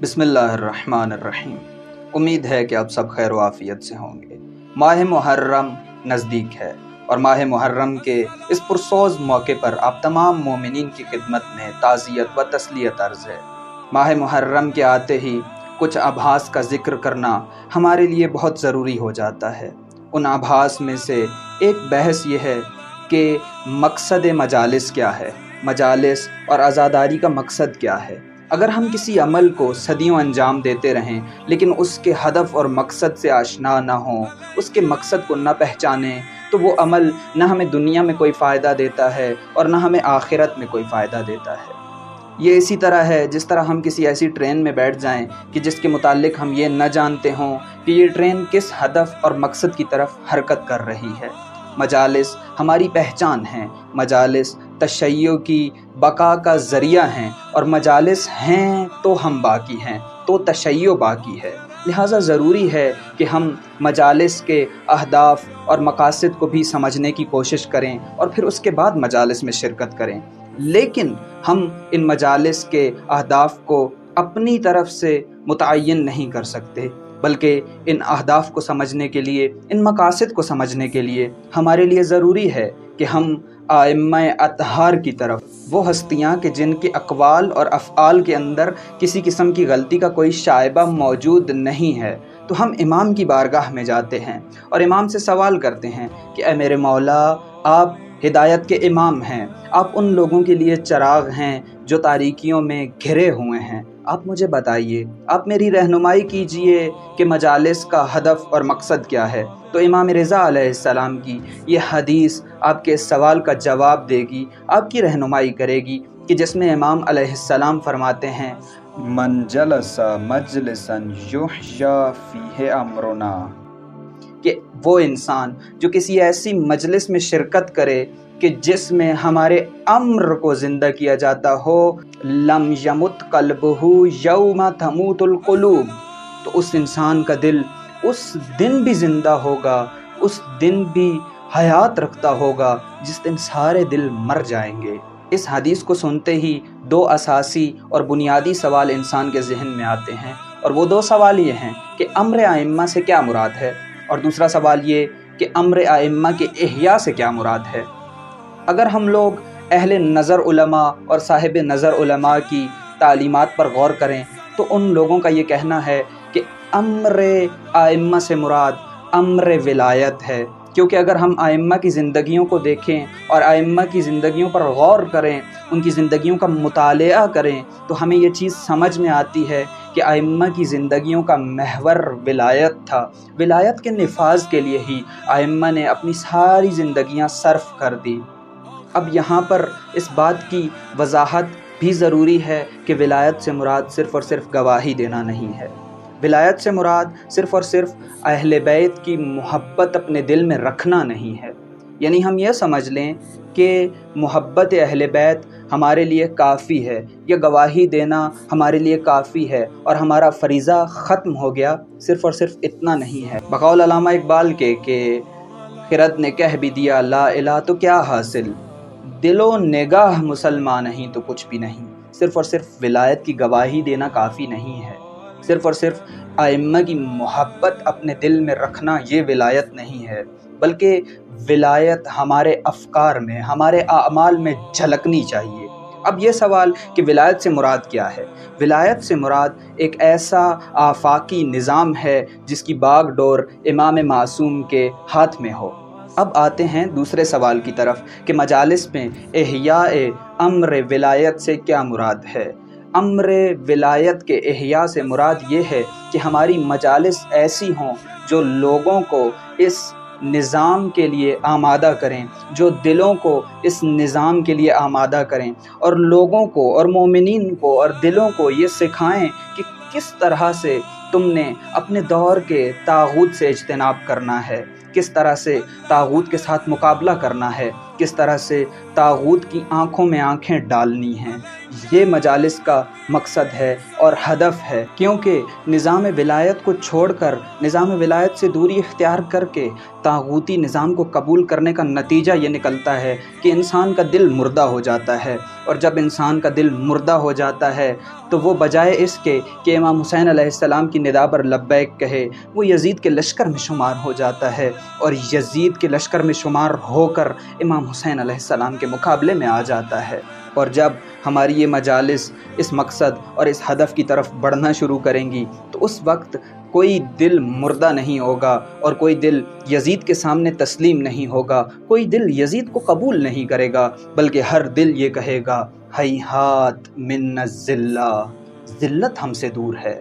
बिस्मिल्लाहिर्रहमानिर्रहीम। उम्मीद है कि आप सब खैर व आफियत से होंगे। माह मुहर्रम नज़दीक है और माह मुहर्रम के इस पुरसोज़ मौके पर आप तमाम मोमिनीन की खिदमत में ताज़ियत व तस्लियत अर्ज़ है। माह मुहर्रम के आते ही कुछ आभास का ज़िक्र करना हमारे लिए बहुत ज़रूरी हो जाता है। उन आभास में से एक बहस ये है कि मकसद मजालिस क्या है, मजालिस और आज़ादारी का मकसद क्या है। अगर हम किसी अमल को सदियों अंजाम देते रहें लेकिन उसके हदफ और मकसद से आशना ना हों, उसके मकसद को न पहचानें, तो वो अमल न हमें दुनिया में कोई फ़ायदा देता है और न हमें आखिरत में कोई फ़ायदा देता है। ये इसी तरह है जिस तरह हम किसी ऐसी ट्रेन में बैठ जाएं कि जिसके मुतालिक हम ये न जानते हों कि ये ट्रेन किस हदफ और मकसद की तरफ हरकत कर रही है। मजालिस हमारी पहचान हैं, मजालिस तशय्यो की बका का ज़रिया हैं और मजालिस हैं तो हम बाकी हैं, तो तशय्यो बाकी है। लिहाजा ज़रूरी है कि हम मजालिस के अहदाफ और मकासद को भी समझने की कोशिश करें और फिर उसके बाद मजालिस में शिरकत करें। लेकिन हम इन मजालिस के अहदाफ को अपनी तरफ से मुतय्यन नहीं कर सकते, बल्कि इन अहदाफ को समझने के लिए, इन मकासद को समझने के लिए हमारे लिए ज़रूरी है कि हम आइम्मा अतहार की तरफ, वो हस्तियाँ कि जिनके अक़वाल और अफ़आल के अंदर किसी किस्म की गलती का कोई शायबा मौजूद नहीं है, तो हम इमाम की बारगाह में जाते हैं और इमाम से सवाल करते हैं कि ए मेरे मौला, आप हिदायत के इमाम हैं, आप उन लोगों के लिए चिराग हैं जो तारीकियों में घिरे हुए हैं। आप मुझे बताइए, आप मेरी रहनुमाई कीजिए कि मजालिस का हदफ और मकसद क्या है। तो इमाम रिज़ा अलैहिस्सलाम की ये हदीस आपके सवाल का जवाब देगी, आपकी रहनुमाई करेगी, कि जिसमें इमाम अलैहिस्सलाम फरमाते हैं, मन जलसा मजलिसन युहशा फीहे अमरुना, कि वो इंसान जो किसी ऐसी मजलिस में शिरकत करे कि जिसमें हमारे अम्र को ज़िंदा किया जाता हो, लम यमुत कल्बहु यौमा तमूतुल कुलूब, तो उस इंसान का दिल उस दिन भी ज़िंदा होगा, उस दिन भी हयात रखता होगा जिस दिन सारे दिल मर जाएंगे। इस हदीस को सुनते ही दो असासी और बुनियादी सवाल इंसान के जहन में आते हैं, और वो दो सवाल ये हैं कि अम्र आइम्मा से क्या मुराद है, और दूसरा सवाल ये कि अम्र आइम्मा के इह्या से क्या मुराद है। अगर हम लोग अहले नज़र उलमा और साहिब नज़र उलमा की तालीमात पर गौर करें तो उन लोगों का ये कहना है कि अम्र आइम्मा से मुराद अम्र विलायत है, क्योंकि अगर हम आइम्मा की ज़िंदगियों को देखें और आइम्मा की ज़िंदगियों पर गौर करें, उनकी ज़िंदगियों का मुतालिया करें, तो हमें ये चीज़ समझ में आती है कि आइम्मा की ज़िंदगियों का महवर विलायत था। विलायत के निफाज के लिए ही आइम्मा ने अपनी सारी ज़िंदगियाँ सर्फ कर दी। अब यहाँ पर इस बात की वजाहत भी ज़रूरी है कि विलायत से मुराद सिर्फ़ और सिर्फ गवाही देना नहीं है। विलायत से मुराद सिर्फ़ और सिर्फ अहले बैत की मोहब्बत अपने दिल में रखना नहीं है। यानी हम यह समझ लें कि मोहब्बत अहले बैत हमारे लिए काफ़ी है, यह गवाही देना हमारे लिए काफ़ी है और हमारा फ़रीज़ा ख़त्म हो गया, सिर्फ़ और सिर्फ इतना नहीं है। बक़ौल अल्लामा इक़बाल के खिरद ने कह भी दिया ला इलाहा तो क्या हासिल, दिलो निगाह मुसलमान नहीं तो कुछ भी नहीं। सिर्फ़ और सिर्फ विलायत की गवाही देना काफ़ी नहीं है, सिर्फ़ और सिर्फ आइम्मा की मोहब्बत अपने दिल में रखना ये विलायत नहीं है, बल्कि विलायत हमारे अफ़कार में, हमारे आमाल में झलकनी चाहिए। अब ये सवाल कि विलायत से मुराद क्या है। विलायत से मुराद एक ऐसा आफाकी निज़ाम है जिसकी बागडोर इमाम मासूम के हाथ में हो। अब आते हैं दूसरे सवाल की तरफ कि मजालिस में इह्याए अम्र विलायत से क्या मुराद है। अम्र विलायत के इह्या से मुराद ये है कि हमारी मजालिस ऐसी हों जो लोगों को इस निज़ाम के लिए आमादा करें, जो दिलों को इस निज़ाम के लिए आमादा करें, और लोगों को और मोमिनीन को और दिलों को ये सिखाएं कि किस तरह से तुमने अपने दौर के तागूत से इज्तनाब करना है, किस तरह से तागूत के साथ मुकाबला करना है, کس طرح سے طاغوت کی آنکھوں میں آنکھیں ڈالنی ہیں۔ یہ مجالس کا مقصد ہے اور ہدف ہے، کیونکہ نظام ولایت کو چھوڑ کر، نظام ولایت سے دوری اختیار کر کے طاغوتی نظام کو قبول کرنے کا نتیجہ یہ نکلتا ہے کہ انسان کا دل مردہ ہو جاتا ہے، اور جب انسان کا دل مردہ ہو جاتا ہے تو وہ بجائے اس کے کہ امام حسین علیہ السلام کی ندا پر لبیک کہے، وہ یزید کے لشکر میں شمار ہو جاتا ہے، اور یزید کے لشکر میں شمار ہو کر امام حسین علیہ السلام کے مقابلے میں آ جاتا ہے۔ اور جب ہماری یہ مجالس اس مقصد اور اس ہدف کی طرف بڑھنا شروع کریں گی تو اس وقت کوئی دل مردہ نہیں ہوگا، اور کوئی دل یزید کے سامنے تسلیم نہیں ہوگا، کوئی دل یزید کو قبول نہیں کرے گا، بلکہ ہر دل یہ کہے گا ہیہات من الذلہ، ذلت ہم سے دور ہے۔